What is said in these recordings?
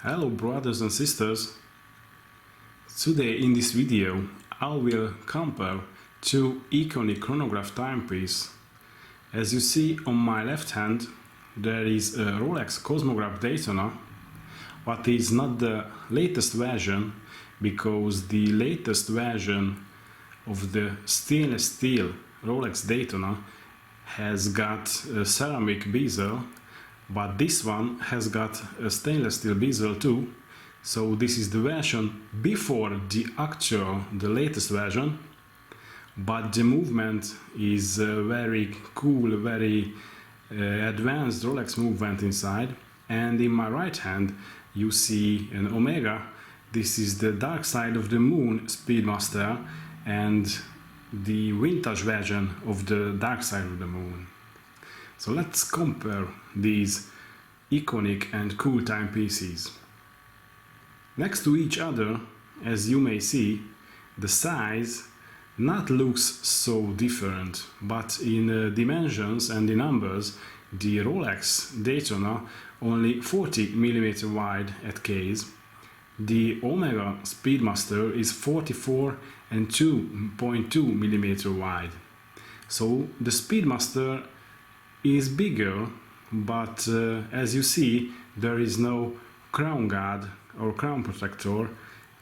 Hello brothers and sisters, today in this video I will compare two iconic chronograph timepieces. As you see on my left hand there is a Rolex Chosmograph Daytona, but it's not the latest version because the latest version of the stainless steel Rolex Daytona has got a ceramic bezel, but this one has got a stainless steel bezel too. So this is the version before the latest version, but the movement is very cool, very advanced Rolex movement inside. And in my right hand you see an Omega. This is the dark side of the moon Speedmaster and the vintage version of the dark side of the moon. So let's compare these iconic and cool timepieces. Next to each other, as you may see, the size not looks so different, but in dimensions and in numbers, the Rolex Daytona only 40 mm wide at case. The Omega Speedmaster is 44 and 2.2 mm wide. So the Speedmaster is bigger, but as you see there is no crown guard or crown protector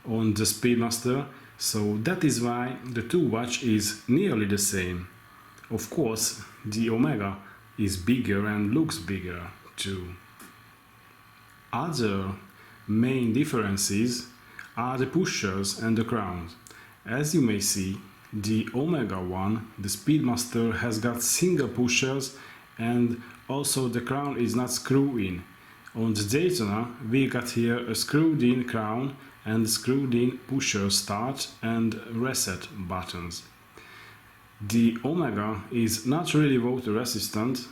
on the Speedmaster, so that is why the two watch is nearly the same. Of course the Omega is bigger and looks bigger too. Other main differences are the pushers and the crowns. As you may see, the Omega one, the Speedmaster, has got single pushers and also the crown is not screwed in. On the Daytona we got here a screwed in crown and screwed in pusher start and reset buttons. The Omega is not really water resistant,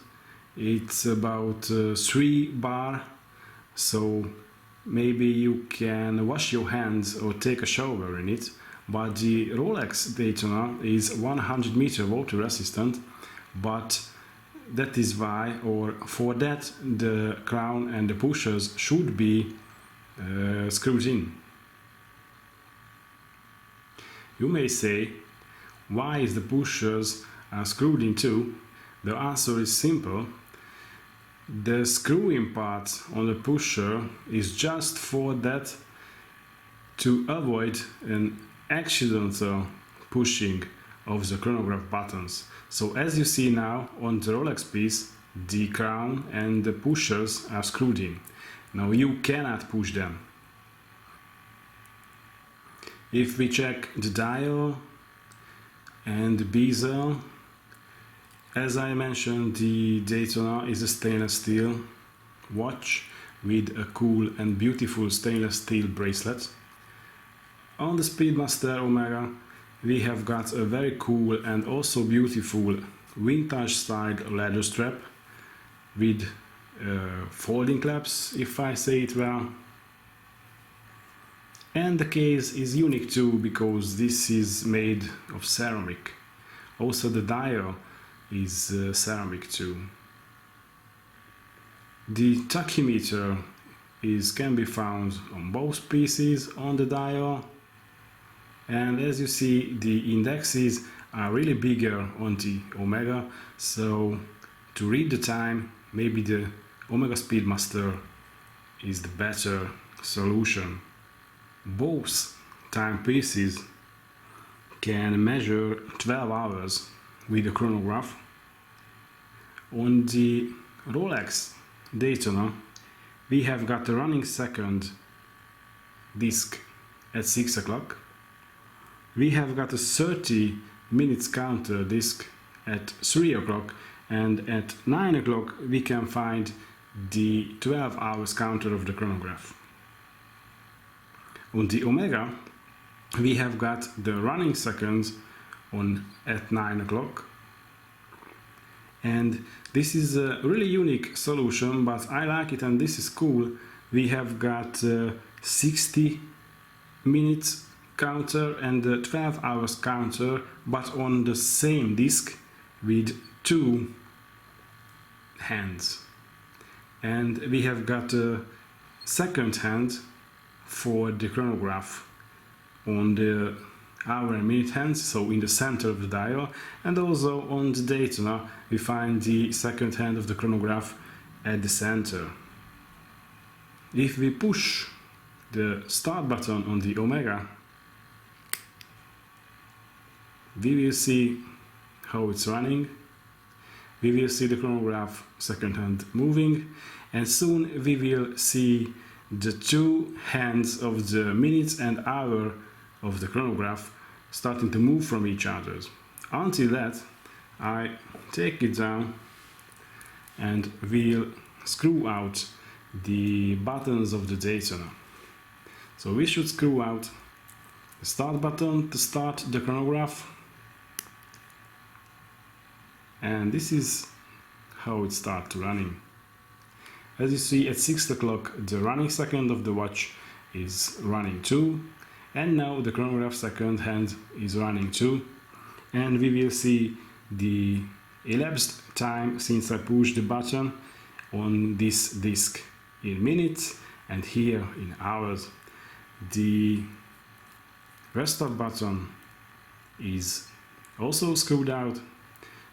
it's about 3 bar, so maybe you can wash your hands or take a shower in it, but the Rolex Daytona is 100 meter water resistant, but that is why, or for that, the crown and the pushers should be screwed in. You may say, why is the pushers screwed in too? The answer is simple. The screwing part on the pusher is just for that, to avoid an accidental pushing of the chronograph buttons. So as you see now on the Rolex piece, the crown and the pushers are screwed in. Now you cannot push them. If we check the dial and the bezel, as I mentioned, the Daytona is a stainless steel watch with a cool and beautiful stainless steel bracelet. On the Speedmaster Omega we have got a very cool and also beautiful vintage style leather strap with folding claps, if I say it well. And the case is unique too because this is made of ceramic. Also the dial is ceramic too. The tachymeter can be found on both pieces on the dial. And as you see, the indexes are really bigger on the Omega, so to read the time, maybe the Omega Speedmaster is the better solution. Both timepieces can measure 12 hours with a chronograph. On the Rolex Daytona we have got a running second disc at 6 o'clock. We have got a 30 minutes counter disc at 3 o'clock, and at 9 o'clock we can find the 12 hours counter of the chronograph. On the Omega we have got the running seconds at 9 o'clock, and this is a really unique solution, but I like it and this is cool. We have got 60 minutes counter and the 12 hours counter, but on the same disc with 2 hands. And we have got second hand for the chronograph on the hour and minute hands, so in the center of the dial, and also on the Daytona we find the second hand of the chronograph at the center. If we push the start button on the Omega, we will see how it's running. We will see the chronograph second hand moving, and soon we will see the two hands of the minutes and hour of the chronograph starting to move from each other. Until that, I take it down and will screw out the buttons of the Daytona. So we should screw out the start button to start the chronograph, and this is how it starts running. As you see, at 6 o'clock the running second of the watch is running too, and now the chronograph second hand is running too, and we will see the elapsed time since I pushed the button on this disc in minutes and here in hours. The restart button is also screwed out,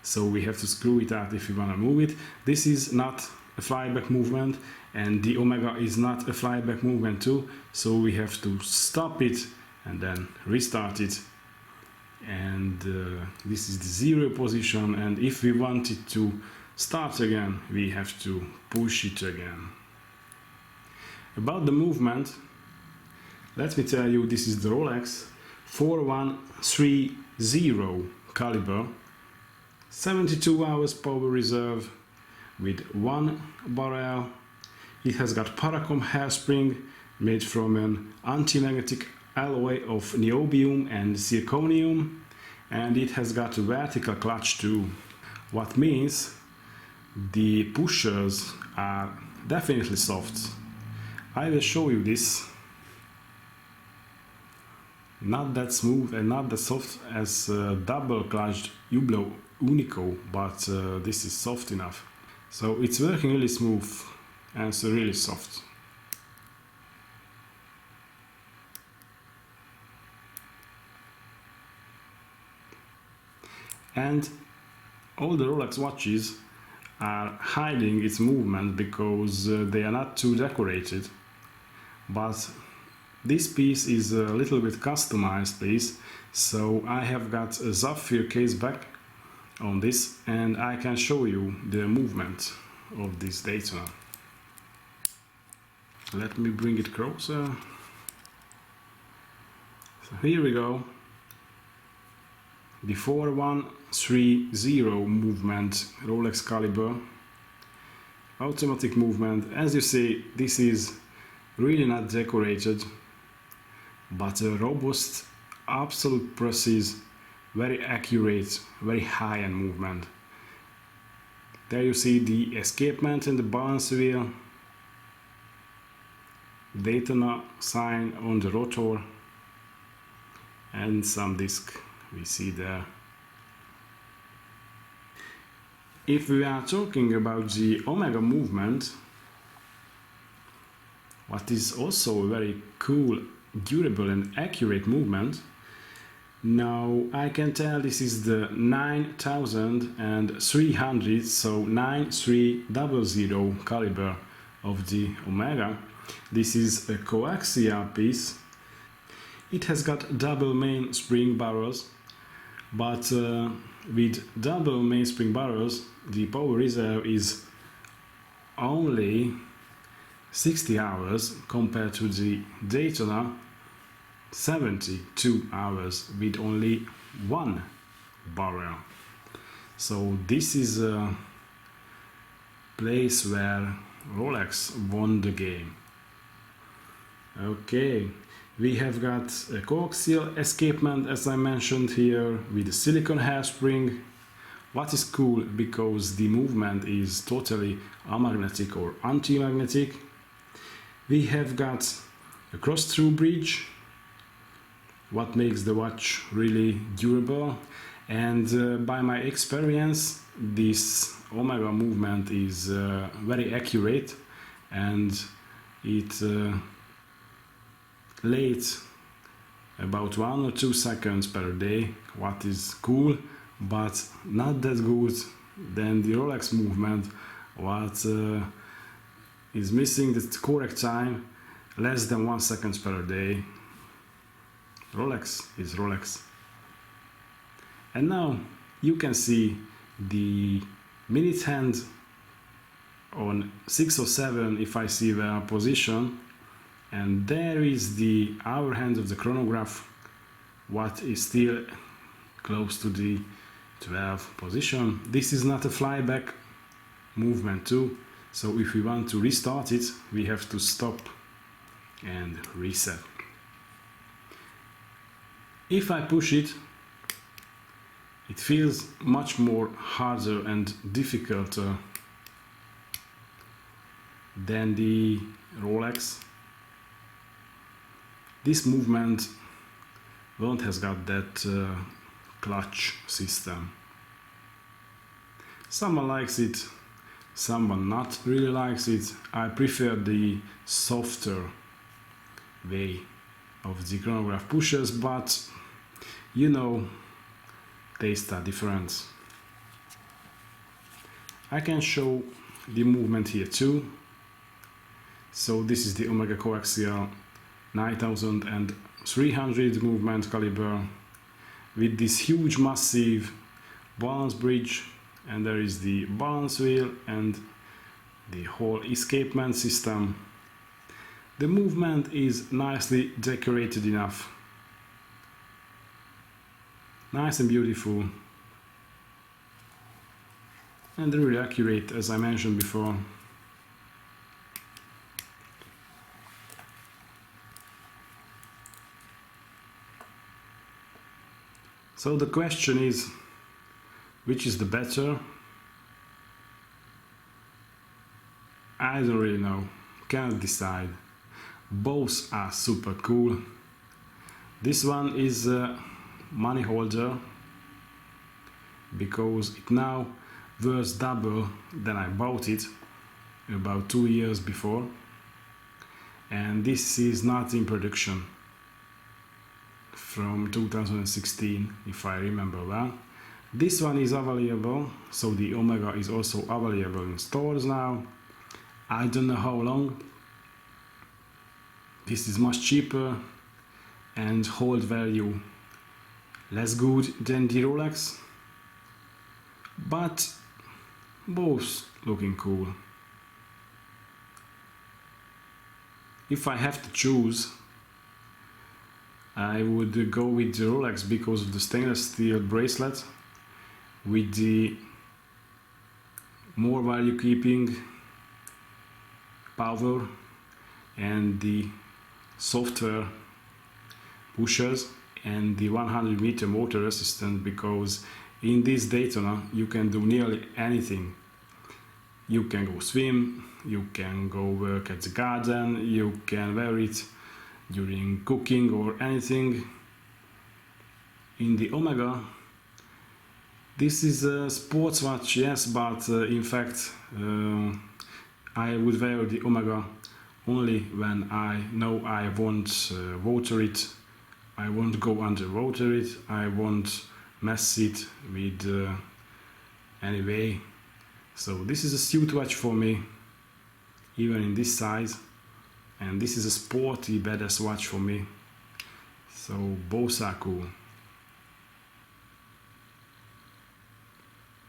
so we have to screw it out if we want to move it. This is not a flyback movement, and the Omega is not a flyback movement too, so we have to stop it and then restart it. And this is the 0 position, and if we want it to start again, we have to push it again. About the movement, let me tell you, this is the Rolex 4130 caliber, 72 hours power reserve with 1 barrel. It has got Paracom hairspring made from an anti-magnetic alloy of niobium and zirconium, and it has got a vertical clutch too, what means the pushers are definitely soft. I will show you this. Not that smooth and not that soft as double clutched Hublot Unico, but this is soft enough. So it's working really smooth and it's really soft. And all the Rolex watches are hiding its movement because they are not too decorated, but this piece is a little bit customized piece, so I have got a sapphire case back on this and I can show you the movement of this Daytona. Let me bring it closer. So here we go. The 4130 movement Rolex caliber, automatic movement. As you see, this is really not decorated, but a robust, absolute precise, very accurate, very high-end movement. There you see the escapement and the balance wheel, Daytona sign on the rotor, and some disc we see there. If we are talking about the Omega movement, what is also a very cool, durable and accurate movement, now I can tell this is the 9300, so 9300 caliber of the Omega. This is a coaxial piece. It has got double mainspring barrels, but with double mainspring barrels the power reserve is only 60 hours compared to the Daytona 72 hours with only 1 barrel. So this is a place where Rolex won the game. Okay, we have got a coaxial escapement, as I mentioned here, with a silicone hairspring. What is cool, because the movement is totally amagnetic or anti-magnetic. We have got a cross-through bridge, what makes the watch really durable, and by my experience this Omega movement is very accurate, and it late about 1 or 2 seconds per day, what is cool, but not that good than the Rolex movement, what is missing the correct time, less than 1 second per day. Rolex is Rolex. And now you can see the minute hand on 6 or 7 if I see the position, and there is the hour hand of the chronograph, what is still close to the 12 position. This is not a flyback movement too, so if we want to restart it, we have to stop and reset. If I push it, it feels much more harder and difficult than the Rolex. This movement won't has got that clutch system. Someone likes it, someone not really likes it. I prefer the softer way of the chronograph pushes, but you know, tastes are different. I can show the movement here too. So this is the Omega coaxial 9300 movement caliber with this huge massive balance bridge, and there is the balance wheel and the whole escapement system. The movement is nicely decorated enough, nice and beautiful, and really accurate, as I mentioned before. So the question is, which is the better? I don't really know, cannot decide. Both are super cool. This one is a money holder because it now worth double than I bought it about 2 years before, and this is not in production from 2016 if I remember well. This one is available, so the Omega is also available in stores now. I don't know how long. This is much cheaper and hold value less good than the Rolex, but both looking cool. If I have to choose, I would go with the Rolex because of the stainless steel bracelet with the more value keeping power and the software pushers and the 100-meter motor resistance, because in this Daytona you can do nearly anything. You can go swim, you can go work at the garden, you can wear it during cooking or anything. In the Omega, this is a sports watch, yes, but in fact I would wear the Omega only when I know I won't water it, I won't go underwater it, I won't mess it with any way. So this is a suit watch for me, even in this size, and this is a sporty badass watch for me. So both are cool.